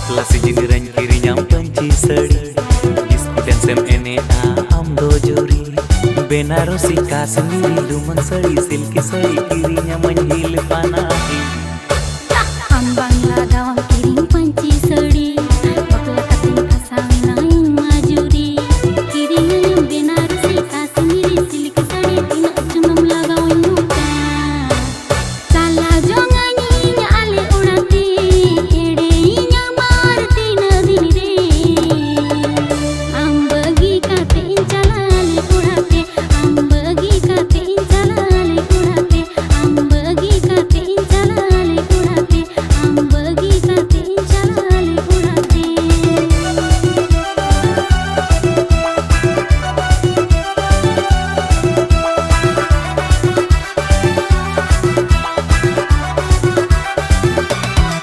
Bapla sijini ran kirinya panci sari Diskuten sem ene am do jori Benarosi kasmiri duman sari silki sari kirinya menhil panahi Am Bangladesh